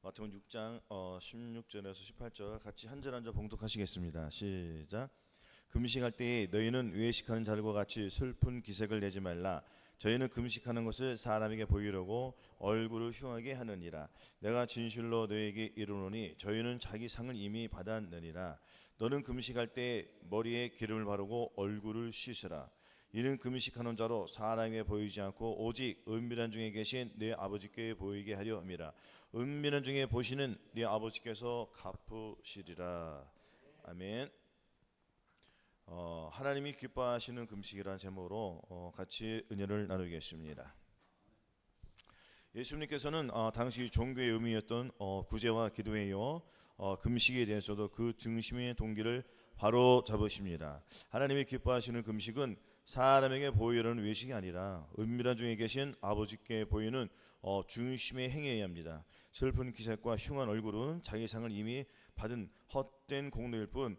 마태복음 6장 16절에서 18절 같이 한 절 한 절 봉독하시겠습니다. 시작. 금식할 때에 너희는 외식하는 자들과 같이 슬픈 기색을 내지 말라. 저희는 금식하는 것을 사람에게 보이려고 얼굴을 흉하게 하느니라. 내가 진실로 너희에게 이르노니 저희는 자기 상을 이미 받았느니라. 너는 금식할 때에 머리에 기름을 바르고 얼굴을 씻으라. 이는 금식하는 자로 사람에게 보이지 않고 오직 은밀한 중에 계신 네 아버지께 보이게 하려 함이라. 은밀한 중에 보시는 네 아버지께서 갚으시리라. 아멘. 하나님이 기뻐하시는 금식이라는 제목으로 같이 은혜를 나누겠습니다. 예수님께서는 당시 종교의 의미였던 구제와 기도에 이어 금식에 대해서도 그 중심의 동기를 바로 잡으십니다. 하나님이 기뻐하시는 금식은 사람에게 보이려는 외식이 아니라 은밀한 중에 계신 아버지께 보이는 중심의 행위여야 합니다. 슬픈 기색과 흉한 얼굴은 자기 상을 이미 받은 헛된 공로일 뿐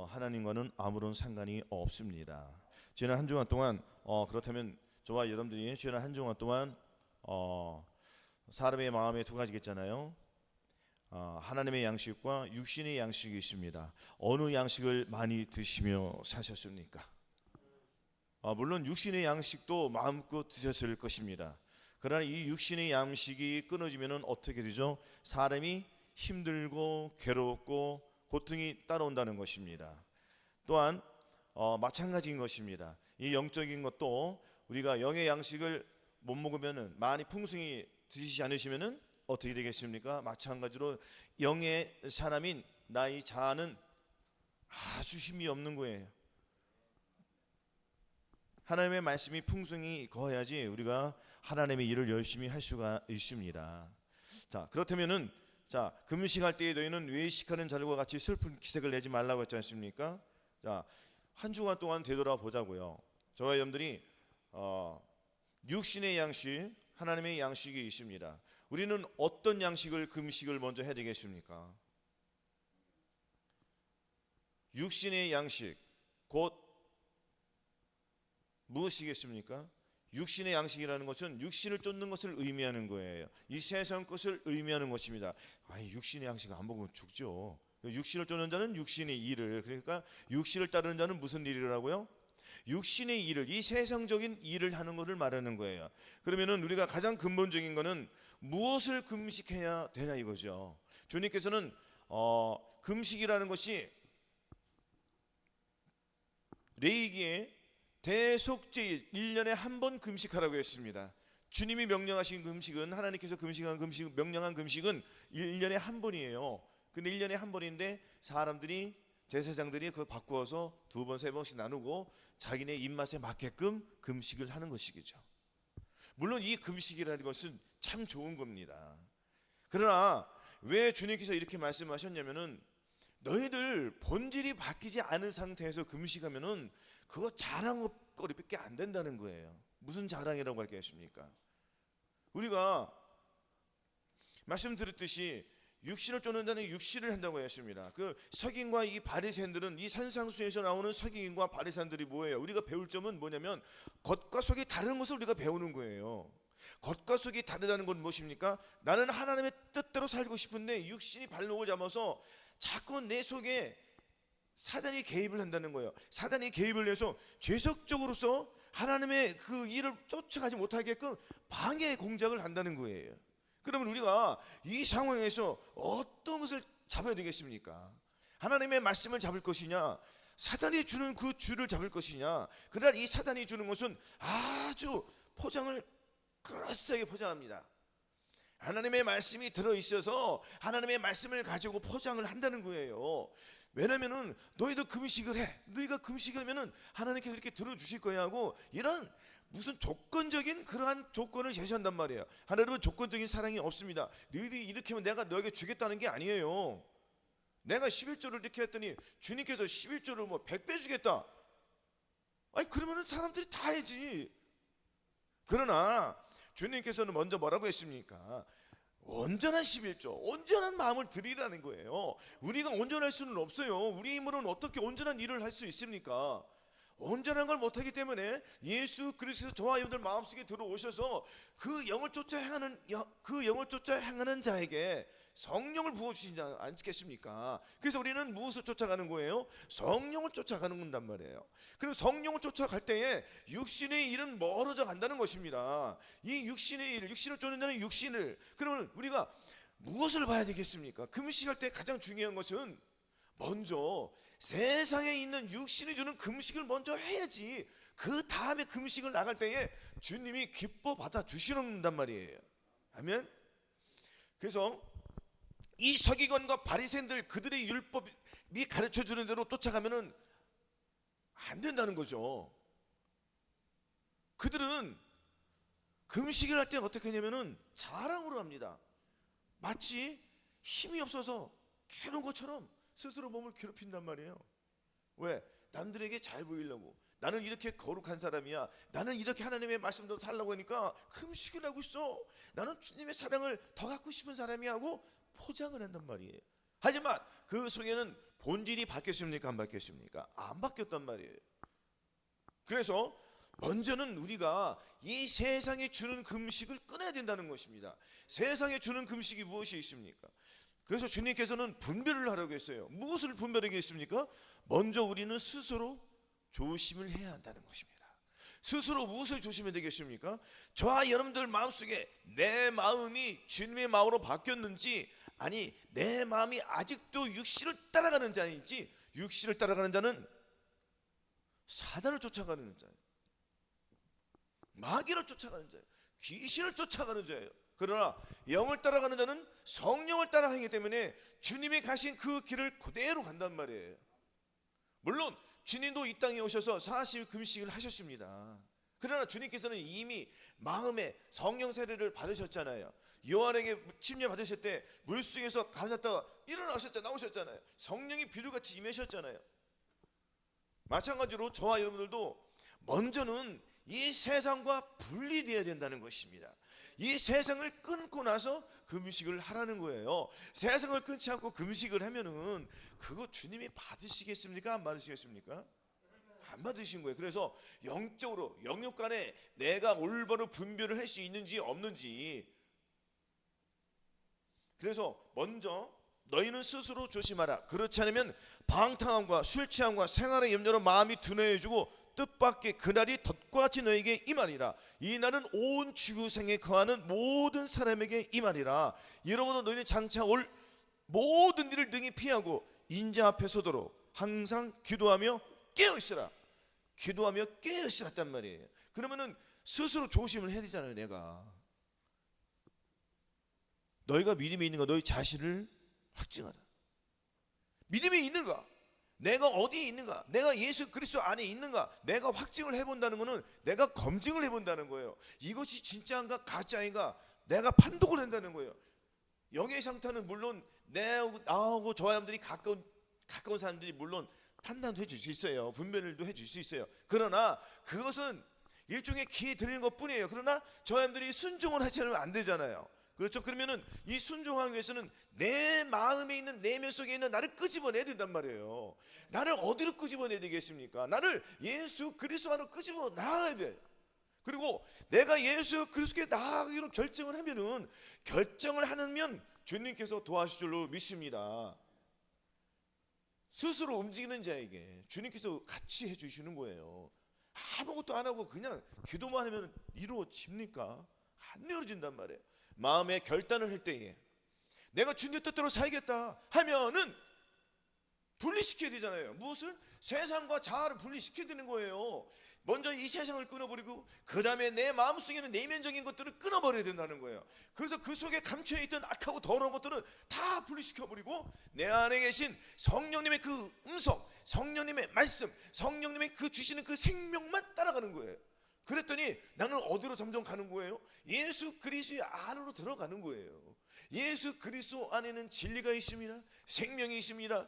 하나님과는 아무런 상관이 없습니다. 지난 한 주간 동안 그렇다면 저와 여러분들이 지난 한 주간 동안 사람의 마음에 두 가지겠잖아요. 하나님의 양식과 육신의 양식이 있습니다. 어느 양식을 많이 드시며 사셨습니까? 물론 육신의 양식도 마음껏 드셨을 것입니다. 그러나 이 육신의 양식이 끊어지면 어떻게 되죠? 사람이 힘들고 괴롭고 고통이 따라온다는 것입니다. 또한 마찬가지인 것입니다. 이 영적인 것도 우리가 영의 양식을 못 먹으면 많이 풍성히 드시지 않으시면 어떻게 되겠습니까? 마찬가지로 영의 사람인 나의 자아는 아주 힘이 없는 거예요. 하나님의 말씀이 풍성히 거해야지 우리가 하나님의 일을 열심히 할 수가 있습니다. 자, 그렇다면은 금식할 때에 너희는 외식하는 자들과 같이 슬픈 기색을 내지 말라고 했지 않습니까? 자, 한 주간 동안 되돌아보자고요. 저와 여러분들이 육신의 양식, 하나님의 양식이 있습니다. 우리는 어떤 양식을 금식을 먼저 해야 되겠습니까? 육신의 양식 곧 무엇이겠습니까? 육신의 양식이라는 것은 육신을 쫓는 것을 의미하는 거예요. 이 세상 것을 의미하는 것입니다. 육신의 양식 안 먹으면 죽죠. 육신을 쫓는 자는 육신의 일을, 그러니까 육신을 따르는 자는 무슨 일이라고요? 육신의 일을, 이 세상적인 일을 하는 것을 말하는 거예요. 그러면은 우리가 가장 근본적인 거는 무엇을 금식해야 되냐 이거죠. 주님께서는 금식이라는 것이 레위기에 대속제일 1년에 한 번 금식하라고 했습니다. 주님이 명령하신 금식은, 하나님께서 명령한 금식은 1년에 한 번이에요. 근데 1년에 한 번인데 사람들이, 제사장들이 그걸 바꾸어서 두 번, 세 번씩 나누고 자기네 입맛에 맞게끔 금식을 하는 것이겠죠. 물론 이 금식이라는 것은 참 좋은 겁니다. 그러나 왜 주님께서 이렇게 말씀하셨냐면은 너희들 본질이 바뀌지 않은 상태에서 금식하면은 그거 자랑거리밖에 안 된다는 거예요. 무슨 자랑이라고 할 게 있습니까? 우리가 말씀드렸듯이 육신을 쫓는 자는 육신을 한다고 했습니다. 그 서기관과 이 바리새인들은, 이 산상수에서 나오는 서기관과 바리새인들이 뭐예요? 우리가 배울 점은 뭐냐면 겉과 속이 다른 것을 우리가 배우는 거예요. 겉과 속이 다르다는 건 무엇입니까? 나는 하나님의 뜻대로 살고 싶은데 육신이 발목을 잡아서 자꾸 내 속에 사단이 개입을 한다는 거예요. 사단이 개입을 해서 죄속적으로서 하나님의 그 일을 쫓아가지 못하게끔 방해 공작을 한다는 거예요. 그러면 우리가 이 상황에서 어떤 것을 잡아야 되겠습니까? 하나님의 말씀을 잡을 것이냐, 사단이 주는 그 줄을 잡을 것이냐. 그러나 이 사단이 주는 것은 아주 포장을 그럴싸하게 포장합니다. 하나님의 말씀이 들어있어서 하나님의 말씀을 가지고 포장을 한다는 거예요. 왜냐면은 너희도 금식을 해, 너희가 금식을 하면은 하나님께서 이렇게 들어주실 거야 하고 이런 무슨 조건적인 그러한 조건을 제시한단 말이에요. 하나님은 조건적인 사랑이 없습니다. 너희들이 이렇게 하면 내가 너에게 주겠다는 게 아니에요. 내가 11조를 이렇게 했더니 주님께서 11조를 뭐 100배 주겠다. 그러면은 사람들이 다 해지. 그러나 주님께서는 먼저 뭐라고 했습니까? 온전한 11조, 온전한 마음을 드리라는 거예요. 우리가 온전할 수는 없어요. 우리 힘으로는 어떻게 온전한 일을 할 수 있습니까? 온전한 걸 못하기 때문에 예수 그리스도 저와 여러분들 마음속에 들어오셔서 그 영을 쫓아 행하는 자에게 성령을 부어주시지 않겠습니까? 그래서 우리는 무엇을 쫓아가는 거예요? 성령을 쫓아가는 건단 말이에요. 그리고 성령을 쫓아갈 때에 육신의 일은 멀어져 간다는 것입니다. 이 육신의 일, 육신을 쫓는 자는 육신을. 그러면 우리가 무엇을 봐야 되겠습니까? 금식할 때 가장 중요한 것은 먼저 세상에 있는 육신이 주는 금식을 먼저 해야지 그 다음에 금식을 나갈 때에 주님이 기뻐 받아 주시는단 말이에요. 아멘. 그래서 이 서기관과 바리새인들 그들의 율법이 가르쳐 주는 대로 쫓아가면은 안 된다는 거죠. 그들은 금식을 할 때 어떻게 하냐면은 자랑으로 합니다. 마치 힘이 없어서 괴로운 것처럼 스스로 몸을 괴롭힌단 말이에요. 왜? 남들에게 잘 보이려고. 나는 이렇게 거룩한 사람이야. 나는 이렇게 하나님의 말씀대로 살려고 하니까 금식을 하고 있어. 나는 주님의 사랑을 더 갖고 싶은 사람이 하고 포장을 한단 말이에요. 하지만 그 속에는 본질이 바뀌었습니까? 안 바뀌었습니까? 안 바뀌었단 말이에요. 그래서 먼저는 우리가 이 세상에 주는 금식을 끊어야 된다는 것입니다. 세상에 주는 금식이 무엇이 있습니까? 그래서 주님께서는 분별을 하라고 했어요. 무엇을 분별하게 했습니까? 먼저 우리는 스스로 조심을 해야 한다는 것입니다. 스스로 무엇을 조심해야 되겠습니까? 저와 여러분들 마음속에 내 마음이 주님의 마음으로 바뀌었는지, 아니 내 마음이 아직도 육신을 따라가는 자인지, 육신을 따라가는 자는 사단을 쫓아가는 자예요. 마귀를 쫓아가는 자예요. 귀신을 쫓아가는 자예요. 그러나 영을 따라가는 자는 성령을 따라가기 때문에 주님이 가신 그 길을 그대로 간단 말이에요. 물론 주님도 이 땅에 오셔서 40일 금식을 하셨습니다. 그러나 주님께서는 이미 마음에 성령 세례를 받으셨잖아요. 요한에게 침례 받으실 때 물속에서 가셨다가 일어나셨잖아요. 나오셨잖아요. 성령이 비루같이 임하셨잖아요. 마찬가지로 저와 여러분들도 먼저는 이 세상과 분리되어야 된다는 것입니다. 이 세상을 끊고 나서 금식을 하라는 거예요. 세상을 끊지 않고 금식을 하면은 그거 주님이 받으시겠습니까? 안 받으시겠습니까? 안 받으신 거예요. 그래서 영적으로 영육 간에 내가 올바로 분별을 할 수 있는지 없는지, 그래서 먼저 너희는 스스로 조심하라. 그렇지 않으면 방탕함과 술 취함과 생활의 염려로 마음이 둔해지고 뜻밖의 그날이 덧과같이 너에게 임하리라. 이 날은 온 지구상에 거하는 모든 사람에게 임하리라. 이러므로 너희는 장차 올 모든 일을 능히 피하고 인자 앞에 서도록 항상 기도하며 깨어있으라. 기도하며 깨어있으라단 말이에요. 그러면은 스스로 조심을 해야 되잖아요. 내가 너희가 믿음이 있는가? 너희 자신을 확증하라. 믿음이 있는가? 내가 어디에 있는가? 내가 예수 그리스도 안에 있는가? 내가 확증을 해본다는 것은 내가 검증을 해본다는 거예요. 이것이 진짜인가 가짜인가 내가 판독을 한다는 거예요. 영의 상태는 물론 나하고 저와 여러분들이 가까운 사람들이 물론 판단도 해줄 수 있어요. 분별도 해줄 수 있어요. 그러나 그것은 일종의 기회 드리는 것 뿐이에요. 그러나 저와 여러분들이 순종을 하지 않으면 안 되잖아요. 그렇죠? 그러면은 이 순종하기 위해서는 내 마음에 있는 내면 속에 있는 나를 끄집어내야 된단 말이에요. 나를 어디로 끄집어내야 되겠습니까? 나를 예수 그리스도 안으로 끄집어 나가야 돼. 그리고 내가 예수 그리스도께 나아가기로 결정을 하면은, 결정을 하면 주님께서 도와주실 줄로 믿습니다. 스스로 움직이는 자에게 주님께서 같이 해주시는 거예요. 아무것도 안 하고 그냥 기도만 하면 이루어집니까? 안 이루어진단 말이에요. 마음의 결단을 할 때에 내가 주님 뜻대로 살겠다 하면은 분리시켜야 되잖아요. 무엇을? 세상과 자아를 분리시켜야 되는 거예요. 먼저 이 세상을 끊어버리고 그 다음에 내 마음속에는 내면적인 것들을 끊어버려야 된다는 거예요. 그래서 그 속에 감춰있던 악하고 더러운 것들은 다 분리시켜버리고 내 안에 계신 성령님의 그 음성, 성령님의 말씀, 성령님의 그 주시는 그 생명만 따라가는 거예요. 그랬더니 나는 어디로 점점 가는 거예요? 예수 그리스도의 안으로 들어가는 거예요. 예수 그리스도 안에는 진리가 있습니다. 생명이 있습니다.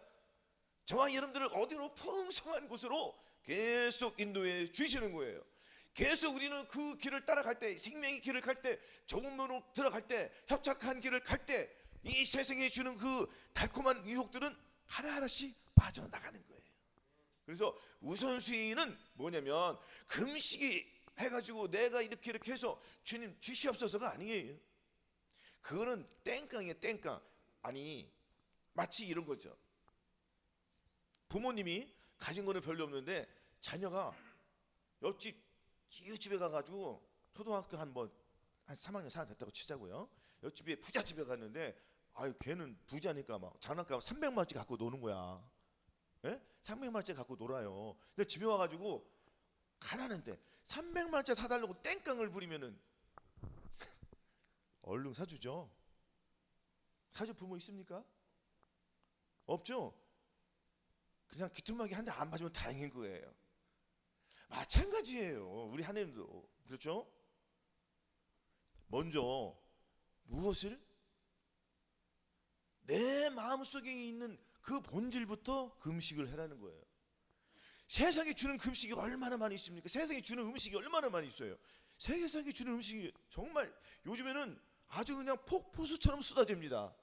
저와 여러분들을 어디로 풍성한 곳으로 계속 인도해 주시는 거예요. 계속 우리는 그 길을 따라갈 때, 생명의 길을 갈 때, 좋은 문으로 들어갈 때, 협착한 길을 갈 때, 이 세상에 주는 그 달콤한 유혹들은 하나하나씩 빠져나가는 거예요. 그래서 우선순위는 뭐냐면 금식이 해가지고 내가 이렇게 해서 주님 주시옵소서가 아니에요. 그거는 땡깡이에요. 땡깡. 아니 마치 이런 거죠. 부모님이 가진 거는 별로 없는데 자녀가 옆집 이웃집에 가가지고 초등학교 한 3학년 4학년 됐다고 치자고요. 옆집에 부잣집에 갔는데 아유 걔는 부자니까 막 장난감 300만 원짜리 갖고 노는 거야. 예? 300만 원짜리 갖고 놀아요. 근데 집에 와가지고 가난한데 300만 원짜리 사달라고 땡깡을 부리면은 얼른 사주죠. 사줄 부모 있습니까? 없죠. 그냥 귀퉁마기 한 대 안 맞으면 다행인 거예요. 마찬가지예요. 우리 하나님도 그렇죠. 먼저 무엇을 내 마음속에 있는 그 본질부터 금식을 해라는 거예요. 세상이 주는 금식이 얼마나 많이 있습니까? 세상이 주는 음식이 얼마나 많이 있어요. 세상이 주는 음식이 정말 요즘에는 아주 그냥 폭포수처럼 쏟아집니다.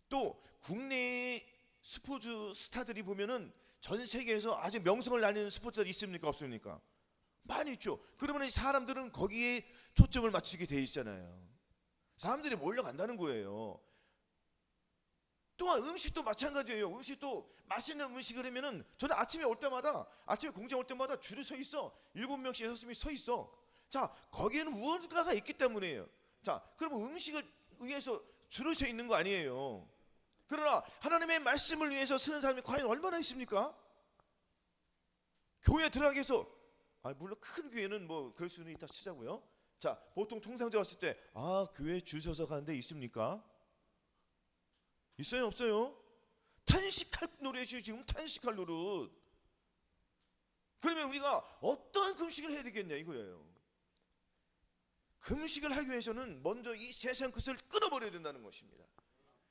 또 국내의 스포츠 스타들이 보면은 전 세계에서 아주 명성을 날리는 스포츠들이 있습니까? 없습니까? 많이 있죠. 그러면 사람들은 거기에 초점을 맞추게 돼 있잖아요. 사람들이 몰려간다는 거예요. 또한 음식도 마찬가지예요. 음식도 맛있는 음식을 하면은 저는 아침에 올 때마다 아침에 공장 올 때마다 줄을 서 있어. 7명씩 6명이 서 있어. 자, 거기에는 무언가가 있기 때문이에요. 자, 그러면 음식을 위해서 줄을 서 있는 거 아니에요. 그러나 하나님의 말씀을 위해서 서는 사람이 과연 얼마나 있습니까? 교회 들어가기 위해서 물론 큰 교회는 뭐 그럴 수는 있다 치자고요. 자, 보통 통상자 왔을 때 교회 줄 서서 가는 데 있습니까? 있어요 없어요? 탄식할 노릇이에요. 지금 탄식할 노릇. 그러면 우리가 어떤 금식을 해야 되겠냐 이거예요. 금식을 하기 위해서는 먼저 이 세상 것을 끊어버려야 된다는 것입니다.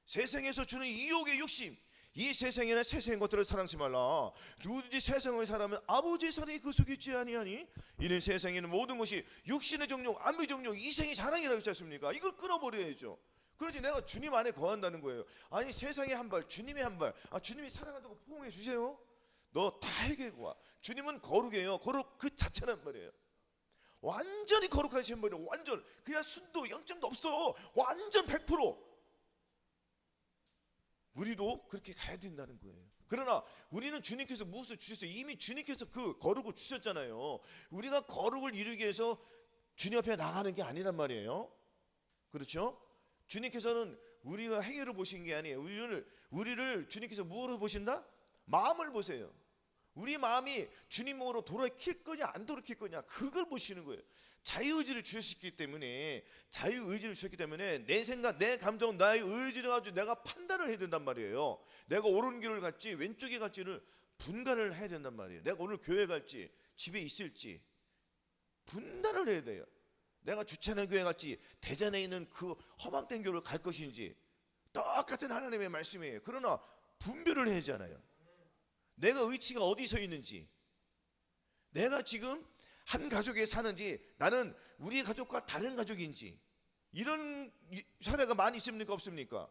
세상에서 주는 유혹의 욕심, 이 세상에는 세상의 것들을 사랑하지 말라. 누구든지 세상을 사랑하면 아버지의 사랑이 그 속에 있지 아니하니 이는 세상에는 모든 것이 육신의 정욕, 안의 정욕, 이생의 자랑이라고 했지 않습니까? 이걸 끊어버려야죠. 그렇지 내가 주님 안에 거한다는 거예요. 아니 세상의 한 발, 주님의 한 발. 주님이 사랑한다고 포옹해 주세요. 너 다 해결고 와. 주님은 거룩해요. 거룩 그 자체란 말이에요. 완전히 거룩하신 분이에요. 완전 그냥 순도 0점도 없어. 완전 100%. 우리도 그렇게 가야 된다는 거예요. 그러나 우리는 주님께서 무엇을 주셨어요? 이미 주님께서 그 거룩을 주셨잖아요. 우리가 거룩을 이루기 위해서 주님 앞에 나가는 게 아니란 말이에요. 그렇죠? 주님께서는 우리가 행위를 보신 게 아니에요. 우리를 주님께서 무엇으로 보신다? 마음을 보세요. 우리 마음이 주님으로 돌아킬 거냐 안 돌아킬 거냐 그걸 보시는 거예요. 자유의지를 주셨기 때문에 내 생각, 내 감정, 나의 의지를 가지고 내가 판단을 해야 된단 말이에요. 내가 옳은 길을 갈지 왼쪽에 갈지를 분간을 해야 된단 말이에요. 내가 오늘 교회 갈지 집에 있을지 분단을 해야 돼요. 내가 주차하는 교회 갈지 대전에 있는 그 허망된 교회를 갈 것인지 똑같은 하나님의 말씀이에요. 그러나 분별을 해야 하잖아요. 내가 의치가 어디 서 있는지, 내가 지금 한 가족에 사는지, 나는 우리 가족과 다른 가족인지, 이런 사례가 많이 있습니까 없습니까?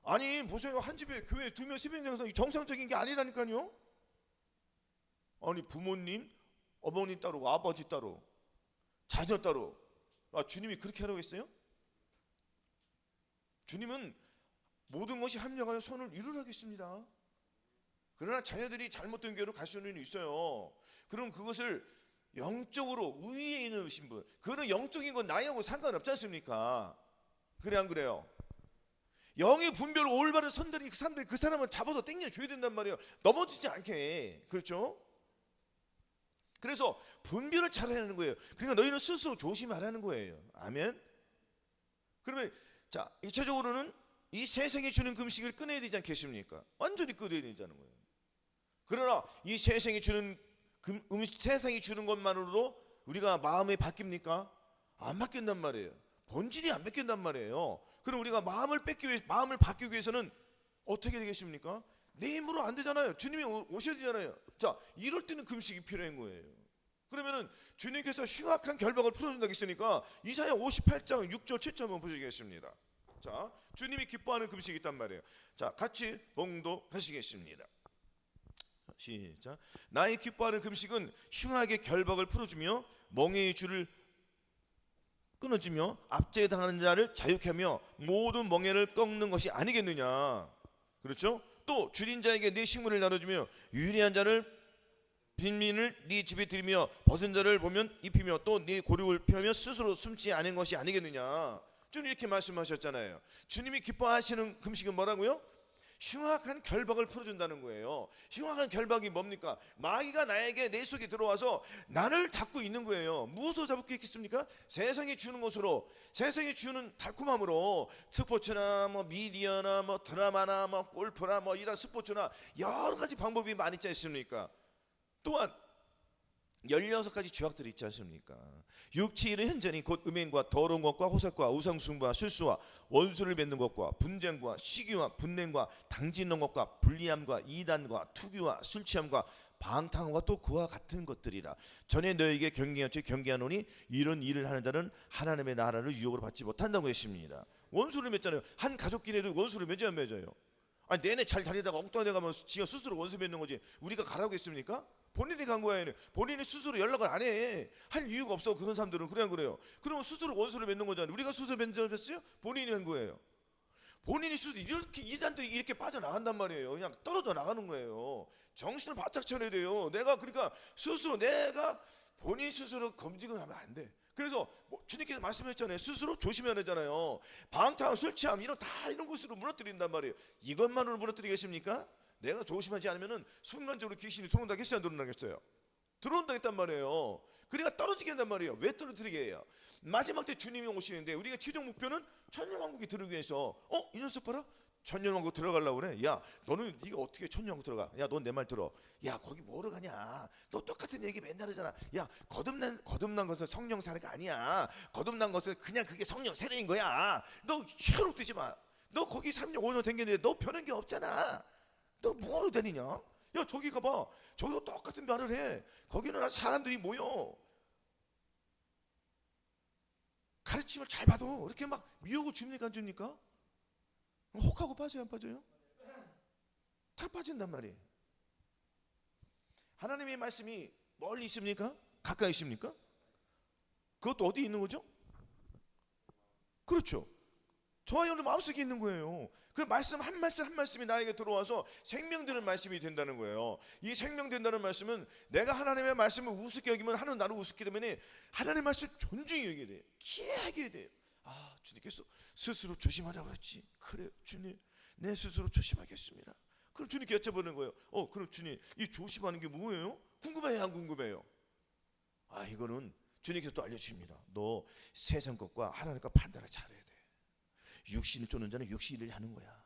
아니 보세요. 한 집에 교회 2명 3명 정도 정상적인 게 아니라니까요. 아니 부모님, 어머니 따로, 아버지 따로, 자녀 따로. 주님이 그렇게 하라고 했어요? 주님은 모든 것이 합력하여 선을 이루라겠습니다. 그러나 자녀들이 잘못된 교회로 갈 수는 있어요. 그럼 그것을 영적으로 위에 있는 신분, 그거는 영적인 건 나하고 상관없지 않습니까? 그래 안 그래요? 영의 분별로 올바른 선들이 그 사람을 잡아서 당겨줘야 된단 말이에요. 넘어지지 않게. 그렇죠? 그래서 분별을 잘해야 하는 거예요. 그러니까 너희는 스스로 조심하라는 거예요. 아멘. 그러면 자 1차적으로는 이 세상이 주는 금식을 끊어야 되지 않겠습니까? 완전히 끊어야 되자는 거예요. 그러나 이 세상이 주는 세상이 주는 것만으로도 우리가 마음이 바뀝니까? 안 바뀐단 말이에요. 본질이 안 바뀐단 말이에요. 그럼 우리가 마음을 바뀌기 위해서는 어떻게 되겠습니까? 내 힘으로 안 되잖아요. 주님이 오셔야 되잖아요. 자, 이럴 때는 금식이 필요한 거예요. 그러면은 주님께서 흉악한 결박을 풀어준다고 했으니까 이사야 58장 6절 7절 한번 보시겠습니다. 자, 주님이 기뻐하는 금식이 있단 말이에요. 자, 같이 봉독하시겠습니다. 시작. 나의 기뻐하는 금식은 흉악의 결박을 풀어주며 멍에의 줄을 끊어지며 압제에 당하는 자를 자유케 하며 모든 멍에를 꺾는 것이 아니겠느냐. 그렇죠? 또 줄인 자에게 네 식물을 나눠주며 유리한 자를 빈민을 네 집에 들이며 벗은 자를 보면 입히며 또 네 고륙을 펴며 스스로 숨지 않은 것이 아니겠느냐. 주님 이렇게 말씀하셨잖아요. 주님이 기뻐하시는 금식은 뭐라고요? 흉악한 결박을 풀어준다는 거예요. 흉악한 결박이 뭡니까? 마귀가 나에게 내 속에 들어와서 나를 잡고 있는 거예요. 무엇으로 잡고 있겠습니까? 세상이 주는 것으로, 세상이 주는 달콤함으로, 스포츠나 뭐 미디어나 뭐 드라마나 뭐 골프나 뭐 이런 스포츠나 여러 가지 방법이 많이 있지 않습니까? 또한 16가지 죄악들이 있지 않습니까? 육체의 일은 현전히 곧 음행과 더러운 것과 호색과 우상숭배와 술수와 원수를 맺는 것과 분쟁과 시기와 분냄과 당짓는 것과 불리함과 이단과 투기와 술 취함과 방탕과 또 그와 같은 것들이라. 전에 너에게 경계하노니 이런 일을 하는 자는 하나님의 나라를 유혹으로 받지 못한다고 했습니다. 원수를 맺잖아요. 한 가족끼리도 원수를 맺어야 맺어요. 아니 내내 잘 다니다가 엉뚱한 데 가면 지가 스스로 원수 맺는 거지 우리가 가라고 했습니까? 본인이 간 거예요. 본인이 스스로 연락을 안 해. 할 이유가 없어. 그런 사람들은 그냥 그래요. 그러면 스스로 원수를 맺는 거잖아요. 우리가 스스로 맺는 줄 알았어요? 본인이 한 거예요. 본인이 스스로 이렇게 이단도 이렇게 빠져나간단 말이에요. 그냥 떨어져 나가는 거예요. 정신을 바짝 차려야 돼요. 내가 그러니까 스스로 내가 본인 스스로 검증을 하면 안 돼. 그래서 주님께서 말씀하셨잖아요. 스스로 조심해야 되잖아요. 방탕, 술 취함 이런 것으로 무너뜨린단 말이에요. 이것만으로 무너뜨리겠습니까? 내가 조심하지 않으면은 순간적으로 귀신이 들어온다겠어요, 안 들어온다겠어요? 들어온다 했단 말이에요. 그러니까 떨어지게 한단 말이에요. 왜 떨어뜨리게 해요? 마지막 때 주님이 오시는데 우리가 최종 목표는 천년왕국에 들어가기 위해서 이 녀석 봐라. 천년왕국 들어가려고 그래. 야 너는 네가 어떻게 천년왕국 들어가? 야 넌 내 말 들어. 야 거기 뭐로 가냐? 너 똑같은 얘기 맨날 하잖아. 야 거듭난 것은 성령 세례가 아니야. 거듭난 것은 그냥 그게 성령 세례인 거야. 너 혀로 뜨지 마. 너 거기 3년 5년 댕겼는데 너 변한 게 없잖아. 너 뭐로 다니냐? 야 저기 가봐. 저기도 똑같은 말을 해. 거기는 사람들이 모여. 가르침을 잘 봐도 이렇게 막 미혹을 줍니까 안 줍니까? 혹하고 빠져요 안 빠져요? 다 빠진단 말이에요. 하나님의 말씀이 멀리 있습니까? 가까이 있습니까? 그것도 어디 있는 거죠? 그렇죠. 저와 여러분 마음속에 있는 거예요. 그 말씀 한 말씀이 나에게 들어와서 생명되는 말씀이 된다는 거예요. 이 생명된다는 말씀은 내가 하나님의 말씀을 우습게 여기면 하나님 나를 우습게 되면 하나님의 말씀 존중히 여겨야 돼요. 귀하게 돼요. 주님께서 스스로 조심하라고 그랬지. 그래요 주님 내 스스로 조심하겠습니다. 그럼 주님께 여쭤보는 거예요. 그럼 주님 이 조심하는 게 뭐예요? 궁금해요 안 궁금해요? 이거는 주님께서 또 알려주십니다. 너 세상 것과 하나님 것 판단을 잘해야 돼. 육신을 쫓는 자는 육신 일을 하는 거야.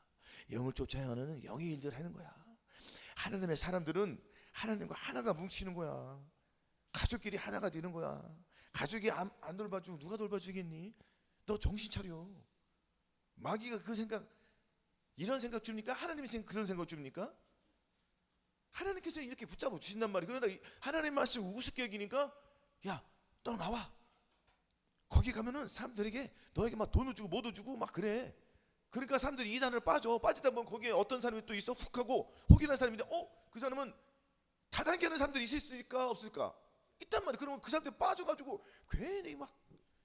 영을 쫓아야 하는 영의 일들을 하는 거야. 하나님의 사람들은 하나님과 하나가 뭉치는 거야. 가족끼리 하나가 되는 거야. 가족이 안 돌봐주고 누가 돌봐주겠니? 너 정신 차려. 마귀가 그 생각 이런 생각 줍니까? 하나님이 그런 생각 줍니까? 하나님께서 이렇게 붙잡아 주신단 말이에요. 그러다 하나님 말씀 우습게 여기니까 야 너 나와. 거기 가면은 사람들에게 너에게 막 돈을 주고 뭐도 주고 막 그래. 그러니까 사람들이 이단을 빠지다 보면 거기에 어떤 사람이 또 있어 훅 하고 혹이라는 사람인데 그 사람은 다단계하는 사람들이 있을까 없을까? 있단 말이야. 그러면 그 사람들 빠져가지고 괜히 막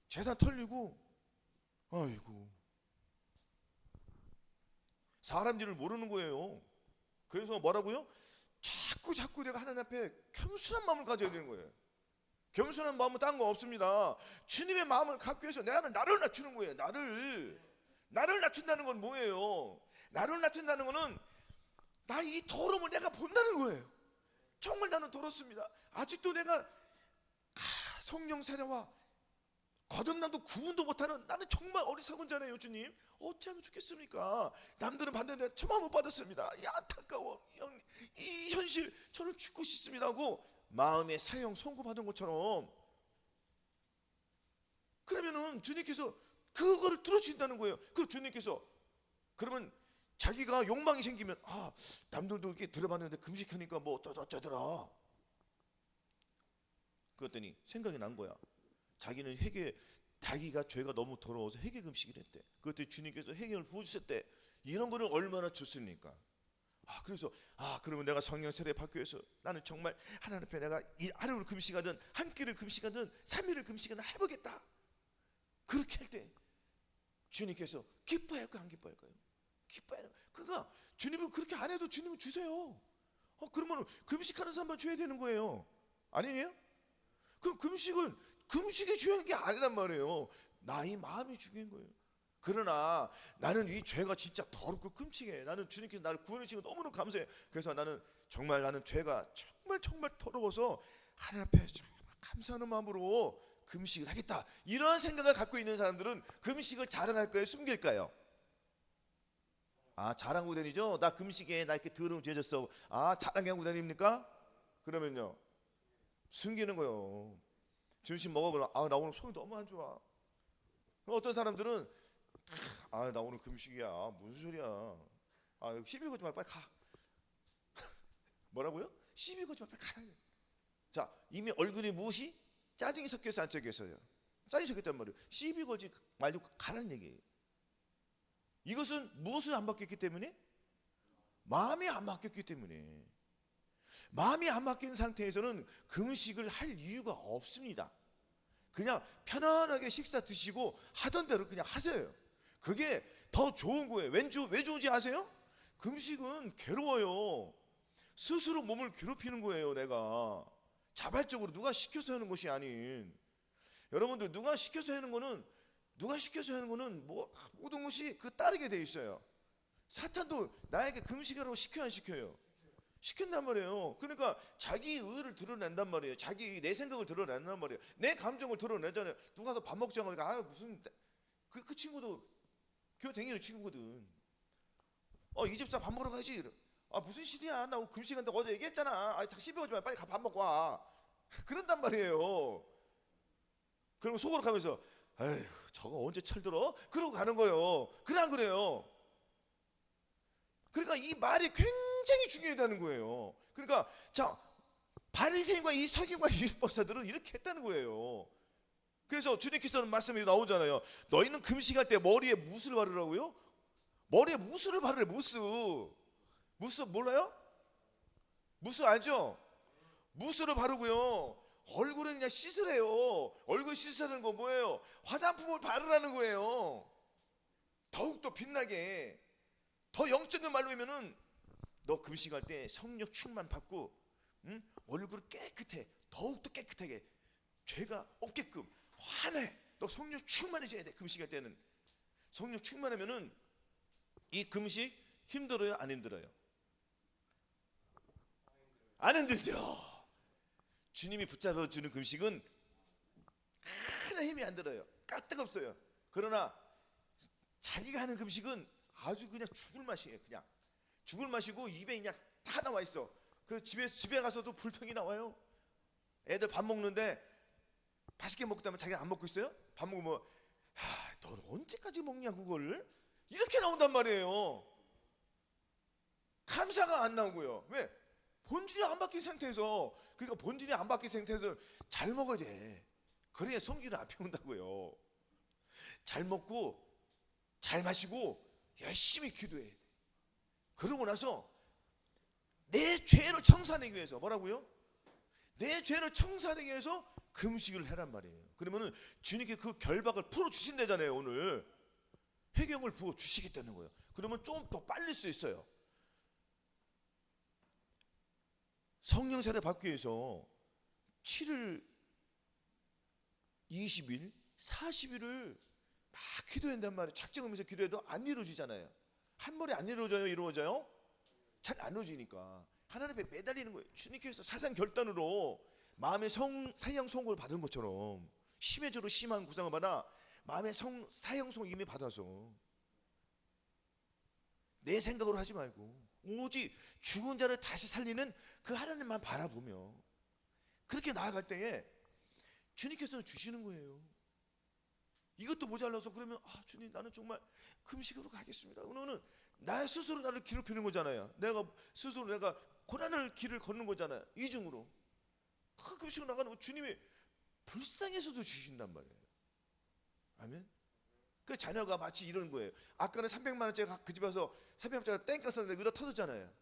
재산 털리고 아이고 사람 일을 모르는 거예요. 그래서 뭐라고요? 자꾸 내가 하나님 앞에 겸손한 마음을 가져야 되는 거예요. 겸손한 마음은 딴 거 없습니다. 주님의 마음을 갖기 위해서 나를 낮추는 거예요. 나를 낮춘다는 건 뭐예요? 나를 낮춘다는 거는 나 이 더러움을 내가 본다는 거예요. 정말 나는 더럽습니다. 아직도 내가 성령 세례와 거듭남도 구분도 못하는 나는 정말 어리석은 자네요. 주님 어찌하면 좋겠습니까? 남들은 받는데 저만 못 받았습니다. 안타까워. 이 현실 저는 죽고 싶습니다 하고 마음의 사형 선고받은 것처럼 그러면은 주님께서 그거를 들어주신다는 거예요. 그럼 주님께서 그러면 자기가 욕망이 생기면 남들도 이렇게 들어봤는데 금식하니까 뭐 어쩌더라. 그랬더니 생각이 난 거야. 자기는 자기가 죄가 너무 더러워서 회개 금식을 했대. 그랬더니 주님께서 회개를 부어주셨대. 이런 거는 얼마나 좋습니까? 그래서 그러면 내가 성령 세례 받기 위해서 나는 정말 하나님 앞에 내가 하루를 금식하든 한 끼를 금식하든 3일을 금식하든 해보겠다. 그렇게 할 때 주님께서 기뻐할까요, 안 기뻐할까요? 기뻐해요. 그러니까 주님은 그렇게 안 해도 주님은 주세요. 그러면 금식하는 사람만 줘야 되는 거예요. 아니에요? 그럼 금식이 중요한 게 아니란 말이에요. 나의 마음이 중요한 거예요. 그러나 나는 이 죄가 진짜 더럽고 끔찍해. 나는 주님께서 나를 구원해 주신 거 너무너무 감사해. 그래서 나는 죄가 정말 더러워서 하나님 앞에 정말 감사하는 마음으로 금식을 하겠다. 이런 생각을 갖고 있는 사람들은 금식을 자랑할까요, 숨길까요? 자랑 구단이죠. 나 금식에 나 이렇게 더러운 죄 졌어. 자랑한 구단입니까? 그러면요, 숨기는 거요. 점심 먹어보면 나 오늘 속이 너무 안 좋아. 어떤 사람들은 나 오늘 금식이야. 무슨 소리야? 시비 걸지 마, 빨리 가. 뭐라고요? 시비 걸지 마, 빨리 가라. 자, 이미 얼굴에 무엇이 짜증이 섞여서 안 섞여서요. 짜증이 섞였단 말이에요. 시비 걸지 말고 가라는 얘기예요. 이것은 무엇을 안 바뀌었기 때문에? 마음이 안 바뀌었기 때문에. 마음이 안 바뀐 상태에서는 금식을 할 이유가 없습니다. 그냥 편안하게 식사 드시고 하던 대로 그냥 하세요. 그게 더 좋은 거예요. 왜 좋은지 아세요? 금식은 괴로워요. 스스로 몸을 괴롭히는 거예요. 내가 자발적으로 누가 시켜서 하는 것이 아닌. 여러분들, 누가 시켜서 하는 거는 모든 것이 따르게 돼 있어요. 사탄도 나에게 금식하라고 시켜야 안 시켜요? 시킨단 말이에요. 그러니까 자기 의를 드러낸단 말이에요. 내 생각을 드러낸단 말이에요. 내 감정을 드러내잖아요. 누가 더 밥 먹자고 하니까 무슨 그 친구도 교회 다니는 친구거든. 이 집사 밥 먹으러 가야지. 무슨 시리야? 나 금식한다고 어제 얘기했잖아. 시비 오지 마. 빨리 가 밥 먹고 와. 그런단 말이에요. 그리고 속으로 가면서 에휴, 저거 언제 철들어? 그러고 가는 거예요. 그래 안 그래요? 그러니까 이 말이 굉장히 중요하다는 거예요. 그러니까 바리새인과 이 서기관과 이 율법사들은 이렇게 했다는 거예요. 그래서 주님께서는 말씀이 나오잖아요. 너희는 금식할 때 머리에 무스를 바르라고요? 머리에 무스를 바르래. 무스 몰라요? 무스 알죠? 무스를 바르고요, 얼굴에 그냥 씻으래요. 얼굴 씻으라는 거 뭐예요? 화장품을 바르라는 거예요. 더욱더 빛나게. 더 영적인 말로 하면은 너 금식할 때 성령 충만 받고 얼굴 깨끗해. 더욱더 깨끗하게 죄가 없게끔 환해. 너 성령 충만해져야 돼. 금식할 때는 성령 충만하면은 이 금식 힘들어요, 안 힘들어요? 안 힘들죠. 주님이 붙잡아 주는 금식은 하나 힘이 안 들어요. 까뜩없어요. 그러나 자기가 하는 금식은 아주 그냥 죽을 맛이에요. 그냥 죽을 맛이고 입에 그냥 다 나와 있어. 그 집에 가서도 불평이 나와요. 애들 밥 먹는데 맛있게 먹다면 자기가 안 먹고 있어요? 밥 먹으면 너 언제까지 먹냐 그걸? 이렇게 나온단 말이에요. 감사가 안 나오고요. 왜? 본질이 안 바뀐 상태에서. 그러니까 본질이 안 바뀐 상태에서 잘 먹어야 돼. 그래야 성질을 안 피운다고요. 잘 먹고 잘 마시고 열심히 기도해야 돼. 그러고 나서 내 죄를 청산하기 위해서 뭐라고요? 내 죄를 청산하기 위해서 금식을 해란 말이에요. 그러면은 주님께 그 결박을 풀어주신다잖아요. 오늘 해경을 부어주시겠다는 거예요. 그러면 좀 더 빨릴 수 있어요. 성령 세례 받기 위해서 7일, 20일, 40일을 막 기도한단 말이에요. 작정하면서 기도해도 안 이루어지잖아요. 한 번에 안 이루어져요? 이루어져요? 잘 안 이루어지니까 하나님 앞에 매달리는 거예요. 주님께서 사상 결단으로 마음의 사형 선고를 받은 것처럼 심해져로 심한 구상을 받아 마음의 사형 선고 이미 받아서 내 생각으로 하지 말고 오직 죽은 자를 다시 살리는 그 하나님만 바라보며 그렇게 나아갈 때에 주님께서 주시는 거예요. 이것도 모자라서 그러면 주님 나는 정말 금식으로 가겠습니다. 그러면은 나 스스로 나를 괴롭히는 거잖아요. 내가 고난을 길을 걷는 거잖아요. 이중으로 그 금식으로 나가는 거 주님이 불쌍해서도 주신단 말이에요. 아멘. 그 자녀가 마치 이런 거예요. 아까는 300만 원짜리 그 집에 와서 300만 원짜리 땡 깠었는데 의다 터졌잖아요.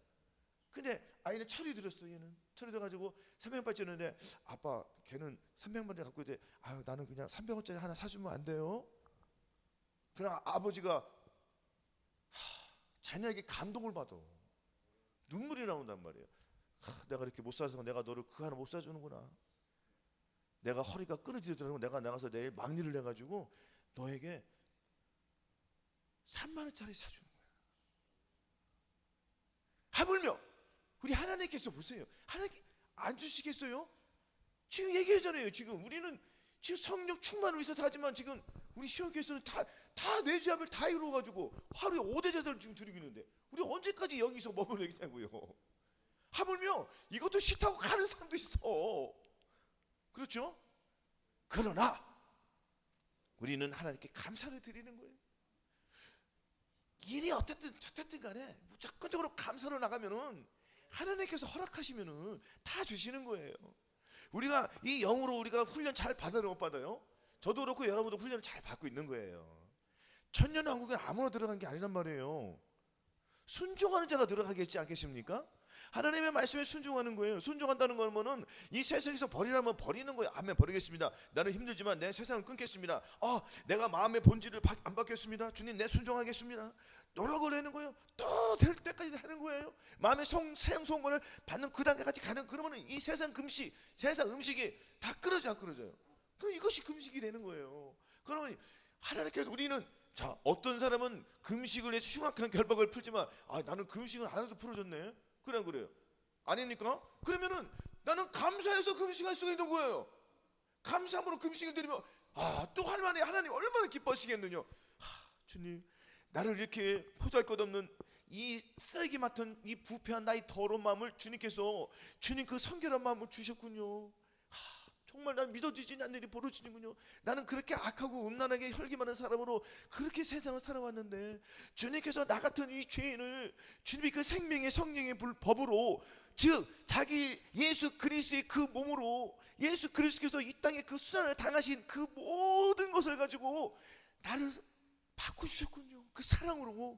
근데 아이는 철이 들었어. 얘는 철이 들어가지고 300만 원짜리 줬는데 아빠 걔는 300만 원짜리 갖고 있대. 나는 그냥 300원짜리 하나 사주면 안 돼요? 그러나 아버지가 자녀에게 감동을 받아. 눈물이 나온단 말이에요. 내가 이렇게 못 살아서 내가 너를 그 하나 못 사주는구나. 내가 허리가 끊어지더라도 내가 나가서 내일 막리를 해가지고 너에게 3만 원짜리 사주는 거야. 하물며 우리 하나님께서 보세요. 하나님 안 주시겠어요? 지금 얘기하잖아요. 지금 우리는 지금 성령 충만을 위해서 하지만 지금 우리 시험께서는 다 내 죄악을 다 이루어가지고 하루에 5대 제사를 지금 드리고 있는데 우리 언제까지 여기서 머물러있냐고요. 하물며 이것도 싫다고 가는 사람도 있어. 그렇죠? 그러나 우리는 하나님께 감사를 드리는 거예요. 일이 어쨌든 저쨌든 간에 무조건적으로 감사로 나가면은 하나님께서 허락하시면은 다 주시는 거예요. 우리가 이 영으로 우리가 훈련 잘 받아요, 못 받아요? 저도 그렇고 여러분도 훈련을 잘 받고 있는 거예요. 천년왕국에 아무나 들어간 게 아니란 말이에요. 순종하는 자가 들어가겠지 않겠습니까? 하나님의 말씀에 순종하는 거예요. 순종한다는 거는 이 세상에서 버리라면 버리는 거예요. 아멘. 버리겠습니다. 나는 힘들지만 내 세상을 끊겠습니다. 내가 마음의 본질을 안 받겠습니다. 주님, 내 순종하겠습니다. 노력을 하는 거예요. 또 될 때까지 하는 거예요. 마음의 사형 선고를 받는 그 단계까지 가는. 그러면 이 세상 금식, 세상 음식이 다 끊어져 안 끊어져요? 그럼 이것이 금식이 되는 거예요. 그러면 하나님께서 우리는 자, 어떤 사람은 금식을 해서 흉악한 결박을 풀지만 나는 금식을 안 해도 풀어졌네. 그래 안 그래요? 아닙니까? 그러면은 나는 감사해서 금식할 수가 있는 거예요. 감사함으로 금식을 드리면 또 할만해. 하나님 얼마나 기뻐하시겠느냐. 주님, 나를 이렇게 보잘것없는 이 쓰레기 맡은 이 부패한 나의 더러운 마음을 주님 그 성결한 마음을 주셨군요. 정말 난 믿어지지 않는 일이 벌어지는군요. 나는 그렇게 악하고 음란하게 혈기 많은 사람으로 그렇게 세상을 살아왔는데 주님께서 나 같은 이 죄인을 주님이 그 생명의 성령의 법으로, 즉 자기 예수 그리스도의 그 몸으로 예수 그리스도께서 이 땅에 그 수단을 당하신 그 모든 것을 가지고 나를 바꾸셨군요. 그 사랑으로.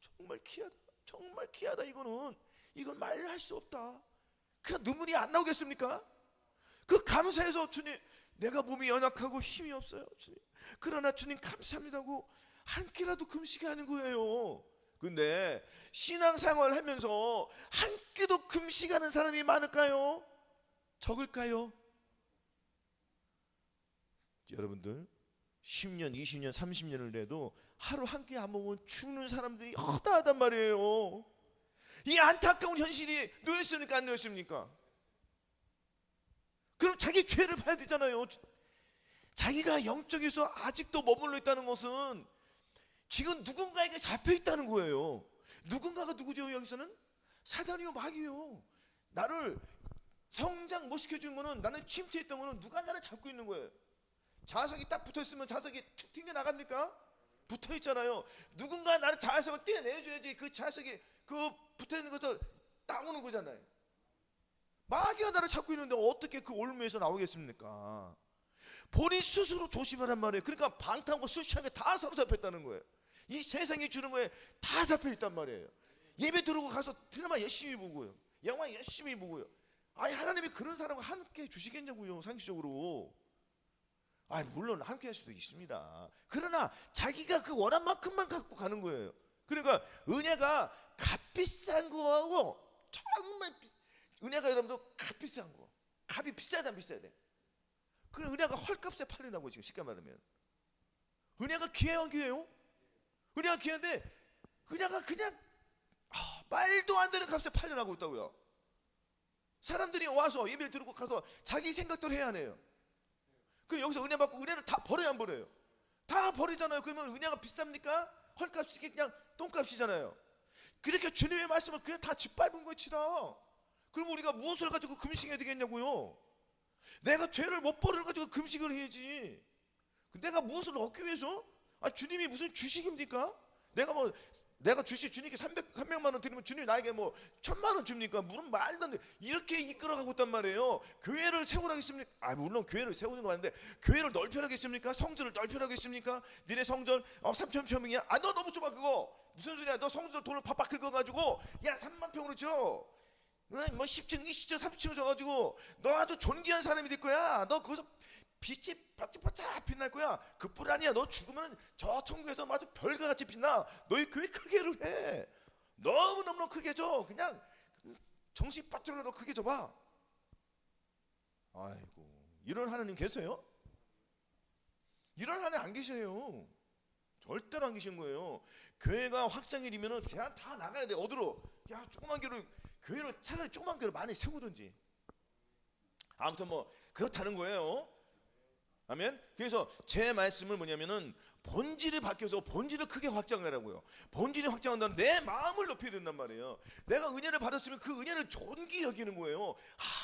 정말 귀하다. 정말 귀하다. 이건 말로 할 수 없다. 그냥 눈물이 안 나오겠습니까? 그 감사해서 주님, 내가 몸이 연약하고 힘이 없어요. 주님, 그러나 주님 감사합니다고 한 끼라도 금식이 하는 거예요. 근데 신앙생활 하면서 한 끼도 금식하는 사람이 많을까요? 적을까요? 여러분들 10년, 20년, 30년을 해도 하루 한 끼 안 먹으면 죽는 사람들이 허다하단 말이에요. 이 안타까운 현실이 놓였습니까? 안 놓였습니까? 그럼 자기 죄를 봐야 되잖아요. 자기가 영적에서 아직도 머물러 있다는 것은 지금 누군가에게 잡혀 있다는 거예요. 누군가가 누구죠? 여기서는 사단이요, 마귀요. 나를 성장 못 시켜준 거는, 나는 침체했던 거는 누가 나를 잡고 있는 거예요. 자석이 딱 붙어있으면 자석이 툭 튕겨 나갑니까? 붙어있잖아요. 누군가 나를 자석을 떼내줘야지 그 자석이 그 붙어있는 것을 따오는 거잖아요. 마귀가 나를 잡고 있는데 어떻게 그 올무에서 나오겠습니까? 본인 스스로 조심하란 말이에요. 그러니까 방탕과 술 취한 게 다 사로잡혔다는 거예요. 이 세상이 주는 거에 다 잡혀있단 말이에요. 예배 들어오고 가서 드라마 열심히 보고요, 영화 열심히 보고요. 하나님이 그런 사람과 함께 주시겠냐고요. 상식적으로. 물론 함께 할 수도 있습니다. 그러나 자기가 그 원한 만큼만 갖고 가는 거예요. 그러니까 은혜가 값비싼 거하고 정말 은혜가 여러분들 값비싼 거, 값이 비싸다 안 비싸야 돼. 그래, 은혜가 헐값에 팔린다고. 지금 쉽게 말하면 은혜가 귀해요, 귀해요? 은혜가 귀한데 은혜가 그냥 말도 안 되는 값에 팔려나고 있다고요. 사람들이 와서 예배를 들고 가서 자기 생각대로 해야 하네요. 그럼 여기서 은혜 받고 은혜를 다 버려요, 안 버려요? 다 버리잖아요. 그러면 은혜가 비쌉니까? 헐값이 그냥 똥값이잖아요. 그렇게 주님의 말씀을 그냥 다 짓밟은 거예요, 치다. 그럼 우리가 무엇을 가지고 금식해야 되겠냐고요? 내가 죄를 못 버리는 가지고 금식을 해야지. 내가 무엇을 얻기 위해서? 주님이 무슨 주식입니까? 내가 주님께 300만 원 드리면 주님이 나에게 1000만 원 줍니까? 말도 안 돼. 이렇게 이끌어가고 있단 말이에요. 교회를 세우라겠습니까? 물론 교회를 세우는 거 맞는데 교회를 넓혀라겠습니까? 성전을 넓혀라겠습니까? 니네 성전 3,000평이야? 너 너무 좁아. 그거 무슨 소리야? 너 성전 돈을 팍팍 긁어가지고 3만 평으로 줘. 10층, 20층, 30층 줘가지고 너 아주 존귀한 사람이 될 거야. 너 거기서 빛이 반짝반짝 빛날 거야. 그뿐 아니야. 너 죽으면 저 천국에서 아주 별과같이 빛나. 너희 교회 크게를 해. 너무너무 크게 줘. 그냥 정신 빠져라도 크게 줘봐. 아이고, 이런 하나님 계세요? 이런 하나님 안 계세요. 절대로 안 계신 거예요. 교회가 확장이 되면은 그냥 다 나가야 돼. 어디로? 야, 조그만 교회를 차라리 조그만 교회를 많이 세우든지. 아무튼 뭐 그렇다는 거예요. 아멘. 그래서 제 말씀은 뭐냐면은 본질이 바뀌어서 본질을 크게 확장하라고요. 본질이 확장한다면 내 마음을 높여야 된단 말이에요. 내가 은혜를 받았으면 그 은혜를 존귀 여기는 거예요.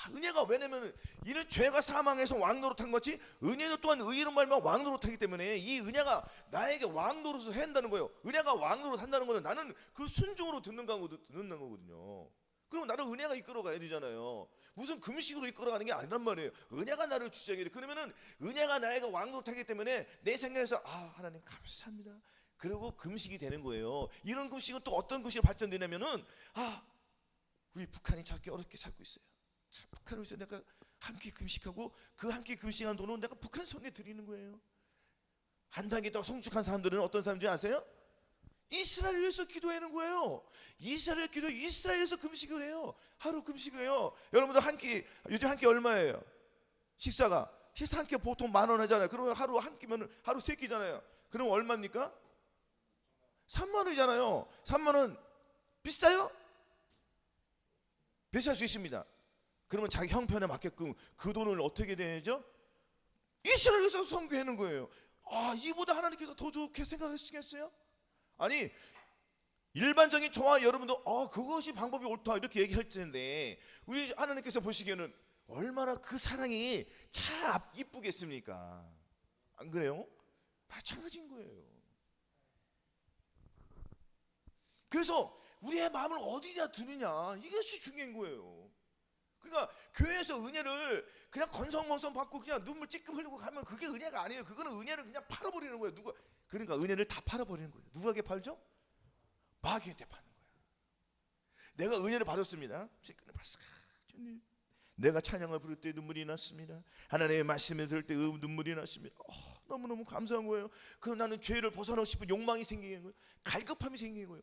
은혜가 왜냐면 이는 죄가 사망해서 왕노릇한 것이 은혜는 또한 의로 말미암아 왕노릇하기 때문에 이 은혜가 나에게 왕노릇을 한다는 거예요. 은혜가 왕노릇한다는 거는 나는 그 순종으로 듣는 거거든요. 그럼 나를 은혜가 이끌어가야 되잖아요. 무슨 금식으로 이끌어가는 게 아니란 말이에요. 은혜가 나를 주장해. 그러면은 은혜가 나에게 왕노릇하기 때문에 내 생각에서 하나님 감사합니다. 그리고 금식이 되는 거예요. 이런 금식은 또 어떤 금식으로 발전되냐면은 우리 북한이 저렇게 어렵게 살고 있어요. 자, 북한을 위해서 내가 한 끼 금식하고 그 한 끼 금식한 돈은 내가 북한 손에 드리는 거예요. 한 단계 더 성숙한 사람들은 어떤 사람인지 아세요? 이스라엘을 위해서 기도하는 거예요. 이스라엘에서 금식을 해요. 하루 금식을 해요. 여러분들 요즘 한 끼 얼마예요? 식사 한 끼 보통 10,000원 하잖아요. 그러면 하루 한 끼면 하루 3끼잖아요. 그럼 얼마입니까? 3만 원이잖아요. 3만 원 비싸요? 비쌀 수 있습니다. 그러면 자기 형편에 맞게끔 그 돈을 어떻게 되죠? 이스라엘에서 선교하는 거예요. 이보다 하나님께서 더 좋게 생각하시겠어요? 아니, 일반적인 저와 여러분도 그것이 방법이 옳다 이렇게 얘기할 텐데 우리 하나님께서 보시기에는 얼마나 그 사랑이 참 이쁘겠습니까? 안 그래요? 마찬가지인 거예요. 그래서 우리의 마음을 어디다 두느냐, 이것이 중요한 거예요. 그러니까 교회에서 은혜를 그냥 건성건성 받고 그냥 눈물 찔끔 흘리고 가면 그게 은혜가 아니에요. 그거는 은혜를 그냥 팔아버리는 거예요. 그러니까 은혜를 다 팔아버리는 거예요. 누구에게 팔죠? 마귀한테 파는 거예요. 내가 은혜를 받았습니다. 주님, 내가 찬양을 부를 때 눈물이 났습니다. 하나님의 말씀을 들을 때 눈물이 났습니다. 너무너무 감사한 거예요. 그럼 나는 죄를 벗어나고 싶은 욕망이 생기는 거예요. 갈급함이 생기는 거예요.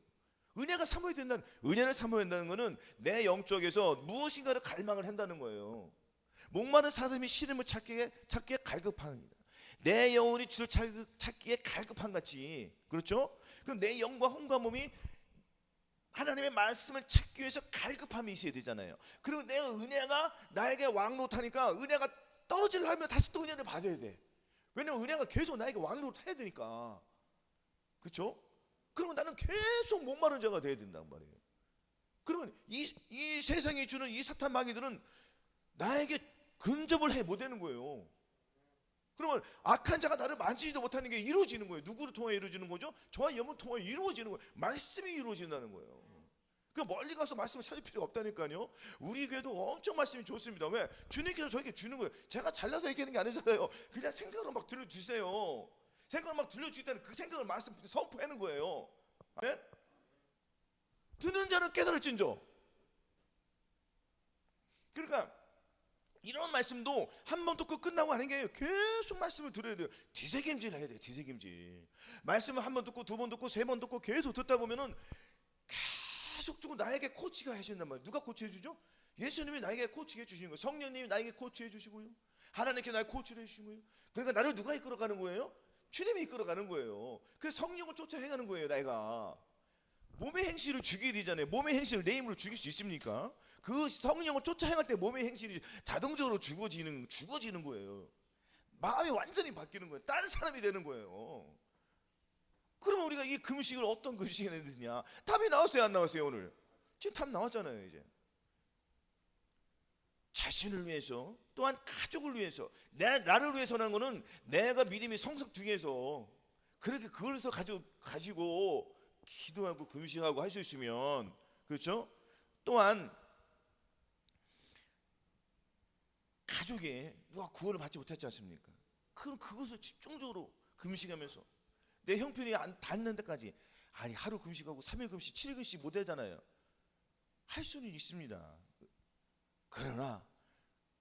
은혜를 삼아야 된다는 것은 내 영적에서 무엇인가를 갈망을 한다는 거예요. 목마른 사람이 시름을 찾기에 갈급합니다. 내 영혼이 주를 찾기에 갈급한 같이, 그렇죠? 그럼 내 영과 혼과 몸이 하나님의 말씀을 찾기 위해서 갈급함이 있어야 되잖아요. 그리고 내가 은혜가 나에게 왕노릇하니까 은혜가 떨어지려면 다시 또 은혜를 받아야 돼. 왜냐면 은혜가 계속 나에게 왕노릇해야 되니까, 그렇죠? 그러면 나는 계속 목마른 자가 돼야 된단 말이에요. 그러면 이 세상이 주는 이 사탄 마귀들은 나에게 근접을 못 하는 거예요. 그러면 악한 자가 나를 만지지도 못하는 게 이루어지는 거예요. 누구를 통해 이루어지는 거죠? 저와 여러분 통해 이루어지는 거예요. 말씀이 이루어진다는 거예요. 그 멀리 가서 말씀을 찾을 필요가 없다니까요. 우리 교회도 엄청 말씀이 좋습니다. 왜? 주님께서 저에게 주는 거예요. 제가 잘나서 얘기하는 게 아니잖아요. 그냥 생각으로 막 들려주세요. 생각을 막 들려줄 때는 그 생각을 말씀 선포하는 거예요. 아멘? 듣는 자는 깨달을진저. 그러니까 이런 말씀도 한 번 듣고 끝나고 하는 게 아니에요. 계속 말씀을 들어야 돼요. 뒤새김질 해야 돼요. 뒤새김질. 말씀을 한 번 듣고 두 번 듣고 세 번 듣고 계속 듣다 보면은 계속 두고 나에게 코치가 하신단 말이에요. 누가 코치해 주죠? 예수님이 나에게 코치해 주시는 거예요. 성령님이 나에게 코치해 주시고요. 하나님께 나에게 코치를 해 주신 거예요. 그러니까 나를 누가 이끌어가는 거예요? 주님이 이끌어가는 거예요. 그래서 성령을 쫓아 행하는 거예요. 내가 몸의 행실을 죽이게 되잖아요. 몸의 행실을 내 힘으로 죽일 수 있습니까? 그 성령을 쫓아 행할 때 몸의 행실이 자동적으로 죽어지는 거예요. 마음이 완전히 바뀌는 거예요. 딴 사람이 되는 거예요. 그러면 우리가 이 금식을 어떤 금식을 해야 되느냐? 답이 나왔어요, 안 나왔어요? 오늘 지금 답 나왔잖아요. 이제 자신을 위해서, 또한 가족을 위해서, 나를 위해서라는 거는 내가 믿음이 성숙중에서 그렇게 그걸서 가지고 기도하고 금식하고 할 수 있으면, 그렇죠? 또한 가족에 누가 구원을 받지 못했지 않습니까? 그럼 그것을 집중적으로 금식하면서 내 형편이 안 닿는 데까지, 아니 하루 금식하고 3일 금식 7일 금식 못 하잖아요. 할 수는 있습니다. 그러나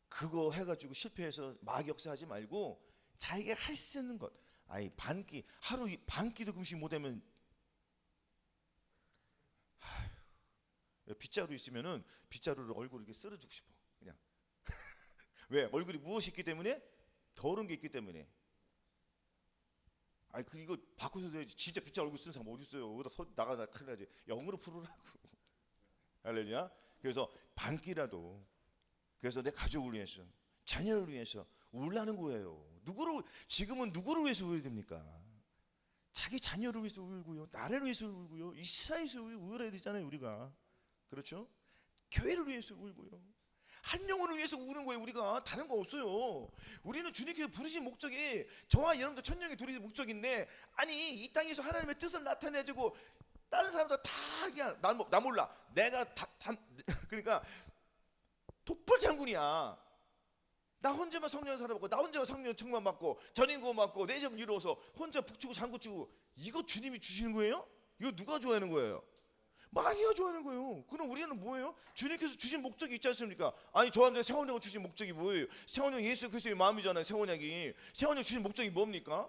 그거 해가지고 실패해서 마귀 역사하지 말고 자기가 할 수 있는 것. 아니 반끼 하루 반 끼도 금식 못하면 빗자루 있으면은 빗자루를 얼굴 이렇게 쓸어주고 싶어 그냥. 왜? 얼굴이 무엇이 있기 때문에? 더러운 게 있기 때문에. 아니 그 이거 바꿔서 해야지. 진짜 빗자루 얼굴 쓰는 사람 어디 있어요? 여기다 나가 큰일 나지. 영으로 풀으라고. 할렐루야. 그래서 반끼라도, 그래서 내 가족을 위해서, 자녀를 위해서 울라는 거예요. 지금은 누구를 위해서 울어야 됩니까? 자기 자녀를 위해서 울고요, 나라를 위해서 울고요, 이스라엘에서 울어야 되잖아요 우리가. 그렇죠? 교회를 위해서 울고요, 한 영혼을 위해서 우는 거예요. 우리가 다른 거 없어요. 우리는 주님께서 부르신 목적이 저와 여러분들 천명의 둘이 목적인데, 아니 이 땅에서 하나님의 뜻을 나타내주고 다른 사람들 다 그냥 나 몰라, 내가 그러니까 독불 장군이야. 나 혼자만 성령 살아보고, 나 혼자만 성령 청만 받고, 전인고 받고, 내 점 이루어서 혼자 북치고 장구치고, 이거 주님이 주시는 거예요? 이거 누가 좋아하는 거예요? 마귀가 좋아하는 거예요. 그럼 우리는 뭐예요? 주님께서 주신 목적이 있지 않습니까? 아니 저한테 세원형을 주신 목적이 뭐예요? 세원형 예수 그리스도의 마음이잖아요. 세원형 주신 목적이 뭡니까?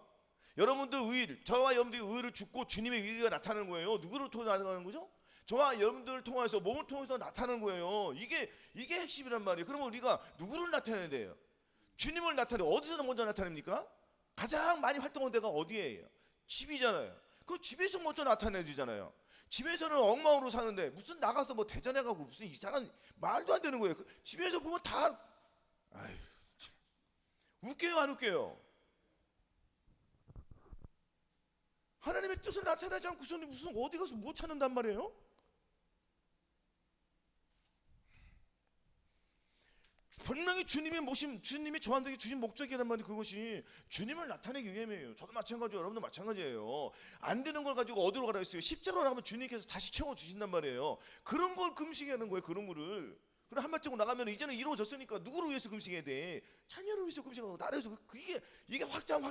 여러분들 저와 여러분들의 의를 죽고 주님의 의가 나타나는 거예요. 누구를 통해 나타나는 거죠? 저와 여러분들을 통해서, 몸을 통해서 나타나는 거예요. 이게 핵심이란 말이에요. 그러면 우리가 누구를 나타내야 돼요? 주님을 나타내요. 어디서 먼저 나타냅니까? 가장 많이 활동한 데가 어디예요? 집이잖아요. 그 집에서 먼저 나타내야 되잖아요. 집에서는 엉망으로 사는데 무슨 나가서 뭐 대전에 가고 무슨 이상한 말도 안 되는 거예요. 집에서 보면 다 아유, 참. 웃겨요 안 웃겨요? 하나님의 뜻을 나타내지 않고서는 무슨 어디 가서 뭐 찾는단 말이에요? 분명히 주님이 저한테 주신 목적이란 말이, 그것이 주님을 나타내기 위함이에요. 저도 마찬가지예요. 여러분도 마찬가지예요. 안 되는 걸 가지고 어디로 가라 했어요? 십자가로 하면 주님께서 다시 채워주신단 말이에요. 그런 걸 금식하는 거예요. 그런 거를. 그럼 한마디로 나가면 이제는 이루어졌으니까 누구를 위해서 금식해야 돼? 자녀를 위해서 금식하고, 나를 위해서. 이게 확장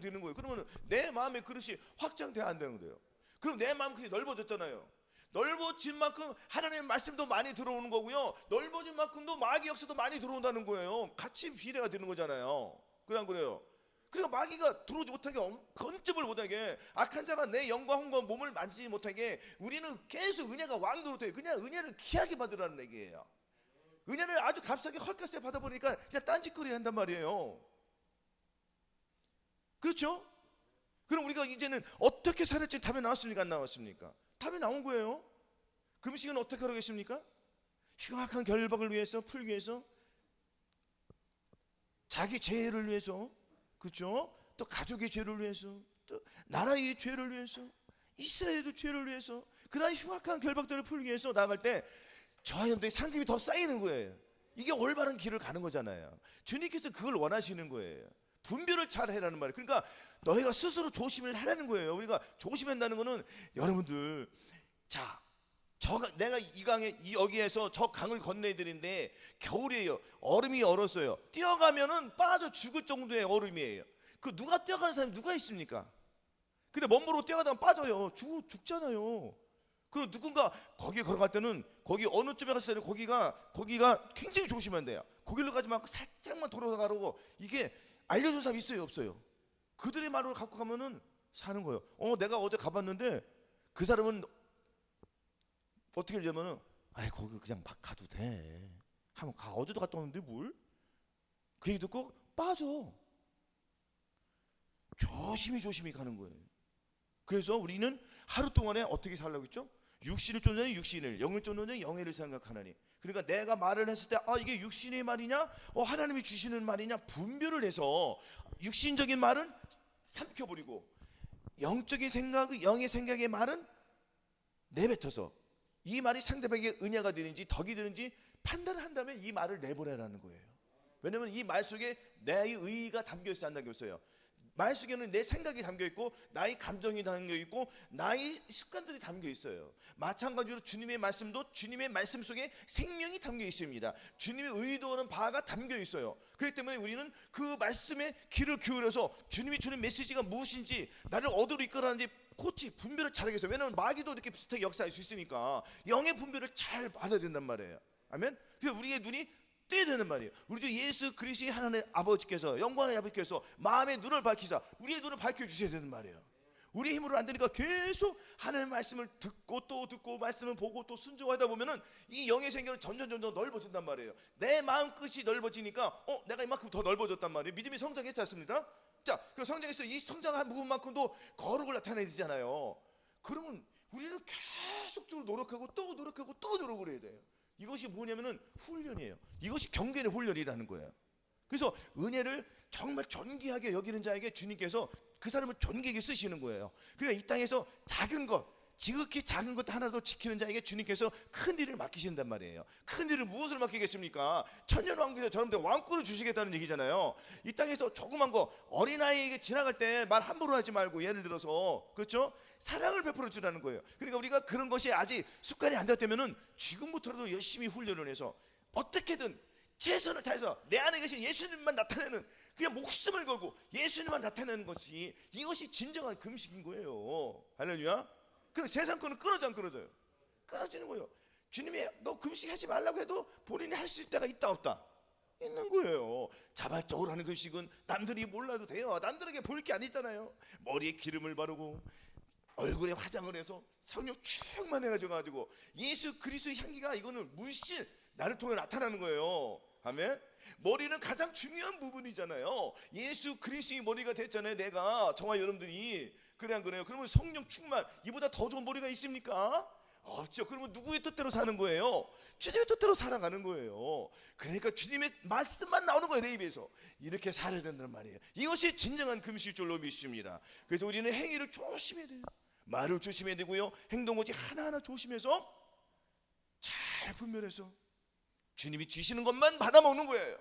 되는 거예요. 그러면 내 마음의 그릇이 확장돼야 안 되는 거예요. 그럼 내 마음 그릇이 넓어졌잖아요. 넓어진 만큼 하나님의 말씀도 많이 들어오는 거고요, 넓어진 만큼도 마귀 역사도 많이 들어온다는 거예요. 같이 비례가 되는 거잖아요. 그래 안 그래요? 그러니까 마귀가 들어오지 못하게, 건집을 못하게, 악한 자가 내 영과 혼과 몸을 만지지 못하게 우리는 계속 은혜가 왕도로 그냥 은혜를 귀하게 받으라는 얘기예요. 은혜를 아주 값싸게 헐값에 받아보니까 그냥 딴짓거리 한단 말이에요. 그렇죠? 그럼 우리가 이제는 어떻게 살을지 답이 나왔습니까? 안 나왔습니까? 답이 나온 거예요. 금식은 어떻게 하겠습니까? 흉악한 결박을 위해서, 풀기 위해서, 자기 죄를 위해서, 그렇죠? 또 가족의 죄를 위해서, 또 나라의 죄를 위해서, 이스라엘의 죄를 위해서, 그러한 흉악한 결박들을 풀기 위해서 나아갈 때 저와 여러분들의 상급이 더 쌓이는 거예요. 이게 올바른 길을 가는 거잖아요. 주님께서 그걸 원하시는 거예요. 분별을 잘 해라는 말이에요. 그러니까 너희가 스스로 조심을 하라는 거예요. 우리가 조심한다는 거는, 여러분들, 자, 내가 여기에서 저 강을 건너야 되는데 겨울이에요. 얼음이 얼었어요. 뛰어가면은 빠져 죽을 정도의 얼음이에요. 그 누가 뛰어가는 사람이 누가 있습니까? 근데 먼보로 뛰어가다가 빠져요. 죽잖아요. 그리고 누군가 거기 걸어갈 때는, 거기 어느 쪽에 갔을 때는 거기가 굉장히 조심해야 돼요. 거기로 가지 말고 살짝만 돌아서 가라고, 이게 알려준 사람 있어요 없어요? 그들의 말을 갖고 가면은 사는 거예요. 내가 어제 가봤는데 그 사람은 어떻게 하냐면은, 아이 거기 그냥 막 가도 돼 하면 가. 어제도 갔다 왔는데 뭘? 그 얘기 듣고 빠져. 조심히 가는 거예요. 그래서 우리는 하루 동안에 어떻게 살라고 했죠? 육신을 쫓는 육신을, 영을 쫓는 영예를 생각하나니. 그러니까 내가 말을 했을 때 이게 육신의 말이냐, 하나님이 주시는 말이냐, 분별을 해서 육신적인 말은 삼켜버리고 영적인 생각, 영의 생각의 말은 내뱉어서 이 말이 상대방에게 은혜가 되는지 덕이 되는지 판단을 한 다음에 이 말을 내보내라는 거예요. 왜냐하면 이 말 속에 나의 의의가 담겨있어요, 안 담겨있어요? 말 속에는 내 생각이 담겨있고, 나의 감정이 담겨있고, 나의 습관들이 담겨있어요. 마찬가지로 주님의 말씀도 주님의 말씀 속에 생명이 담겨있습니다. 주님의 의도하는 바가 담겨있어요. 그렇기 때문에 우리는 그 말씀에 귀를 기울여서 주님이 주는 메시지가 무엇인지, 나를 어디로 이끌어가는지 코치 분별을 잘하겠어요. 왜냐하면 마귀도 이렇게 비슷하게 역사할 수 있으니까 영의 분별을 잘 받아야 된단 말이에요. 아멘. 그래서 우리의 눈이 떠야 되는 말이에요. 우리 주 예수 그리스도의 하나님의 아버지께서, 영광의 아버지께서 마음의 눈을 밝히사 우리의 눈을 밝혀주셔야 되는 말이에요. 우리 힘으로 안 되니까 계속 하나님의 말씀을 듣고 또 듣고 말씀을 보고 또 순종하다 보면은 이 영의 생각은 점점 넓어진단 말이에요. 내 마음 끝이 넓어지니까 내가 이만큼 더 넓어졌단 말이에요. 믿음이 성장했지 않습니까? 자, 그 성장해서 이 성장한 부분만큼도 거룩을 나타내야 되잖아요. 그러면 우리는 계속적으로 노력하고 또 노력하고 또 노력을 해야 돼요. 이것이 뭐냐면은 훈련이에요. 이것이 경건의 훈련이라는 거예요. 그래서 은혜를 정말 존귀하게 여기는 자에게 주님께서 그 사람을 존귀하게 쓰시는 거예요. 그러니까 이 땅에서 작은 것, 지극히 작은 것 하나도 지키는 자에게 주님께서 큰 일을 맡기신단 말이에요. 큰 일을 무엇을 맡기겠습니까? 천년왕국에서 저런데 왕권을 주시겠다는 얘기잖아요. 이 땅에서 조그만 거, 어린아이에게 지나갈 때 말 함부로 하지 말고, 예를 들어서, 그렇죠? 사랑을 베풀어 주라는 거예요. 그러니까 우리가 그런 것이 아직 습관이 안 됐다면은 지금부터라도 열심히 훈련을 해서 어떻게든 최선을 다해서 내 안에 계신 예수님만 나타내는, 그냥 목숨을 걸고 예수님만 나타내는 것이, 이것이 진정한 금식인 거예요. 할렐루야. 그럼 세상 거는 끊어져 안 끊어져요? 끊어지는 거예요. 주님이 너 금식하지 말라고 해도 본인이 할 수 있을 때가 있다 없다? 있는 거예요. 자발적으로 하는 금식은 남들이 몰라도 돼요. 남들에게 볼 게 아니잖아요. 머리에 기름을 바르고 얼굴에 화장을 해서 성령 충만해가지고 예수 그리스도의 향기가, 이거는 물씬 나를 통해 나타나는 거예요. 아멘. 머리는 가장 중요한 부분이잖아요. 예수 그리스도의 머리가 됐잖아요. 내가, 저와 여러분들이. 그래 안 그래요? 그러면 성령 충만, 이보다 더 좋은 머리가 있습니까? 없죠. 그러면 누구의 뜻대로 사는 거예요? 주님의 뜻대로 살아가는 거예요. 그러니까 주님의 말씀만 나오는 거예요. 내 입에서. 이렇게 살아야 된다는 말이에요. 이것이 진정한 금식일 줄로 믿습니다. 그래서 우리는 행위를 조심해야 돼요. 말을 조심해야 되고요, 행동을 하나하나 조심해서 잘 분별해서 주님이 주시는 것만 받아먹는 거예요.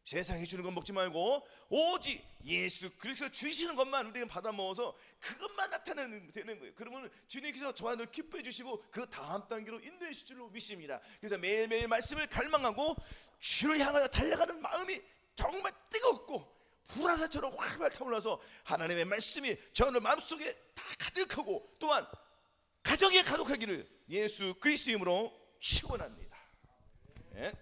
세상이 주는 건 먹지 말고 오직 예수 그리스도 주시는 것만 우리가 받아 먹어서 그것만 나타내는 되는 거예요. 그러면 주님께서 저와 늘 기뻐해 주시고 그 다음 단계로 인도해 주실 줄로 믿습니다. 그래서 매일매일 말씀을 갈망하고 주를 향하여 달려가는 마음이 정말 뜨겁고 불화살처럼 활발 타올라서 하나님의 말씀이 저의 마음속에 다 가득하고 또한 가정에 가득하기를 예수 그리스도 이름으로 축원합니다. 네.